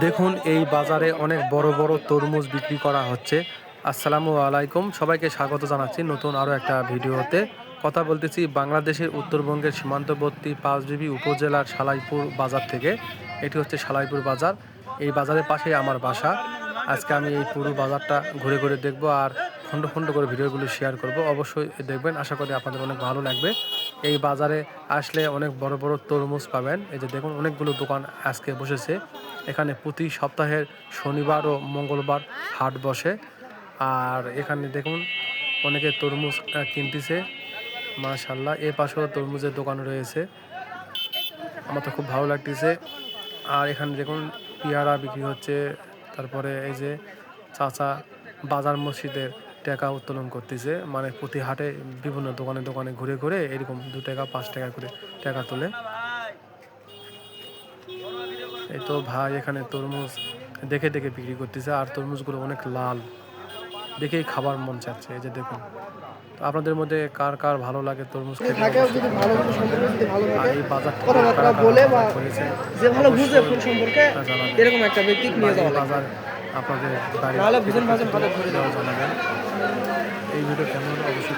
দেখুন এই বাজারে অনেক বড় বড় তরমুজ বিক্রি করা হচ্ছে। আসসালামু আলাইকুম, সবাইকে স্বাগত জানাচ্ছি নতুন আরও একটা ভিডিওতে। কথা বলতেছি বাংলাদেশের উত্তরবঙ্গের সীমান্তবর্তী পাঁচবিবি উপজেলার সালাইপুর বাজার থেকে। এটি হচ্ছে সালাইপুর বাজার। এই বাজারের পাশেই আমার বাসা। আজকে আমি এই পুরো বাজারটা ঘুরে ঘুরে দেখব আর খণ্ড খণ্ড করে ভিডিওগুলো শেয়ার করব। অবশ্যই দেখবেন, আশা করি আপনাদের অনেক ভালো লাগবে। এই বাজারে আসলে অনেক বড় বড় তরমুজ পাবেন। এই যে দেখুন, অনেকগুলো দোকান আজকে বসেছে। এখানে প্রতি সপ্তাহের শনিবার ও মঙ্গলবার হাট বসে। আর এখানে দেখুন অনেকে তরমুজ কিনতেছে। মাশাআল্লাহ, এ পাশেও তরমুজের দোকান রয়েছে। আমার তো খুব ভালো লাগতেছে। আর এখানে দেখুন পেয়ারা বিক্রি হচ্ছে। তারপরে এই যে চাচা বাজার মসজিদের টাকা উত্তোলন করতেছে, মানে প্রতি হাটে বিভিন্ন দোকানে দোকানে ঘুরে ঘুরে এরকম 2 টাকা 5 টাকা করে টাকা তোলে। এই তো ভাই এখানে তরমুজ দেখে দেখে বিক্রি করতেছে, আর তরমুজগুলো অনেক লাল, দেখেই খাবার মন চাচ্ছে। এই যে দেখুন, তো আপনাদের মধ্যে কার কার ভালো লাগে তরমুজ খেতে? আর এই বাজারটা এরকম একটা ব্যক্তি নিয়ে যাওয়া বাজার আপনাদের বাড়ি জানাবেন। এই ভিডিও কেমন অবশ্যই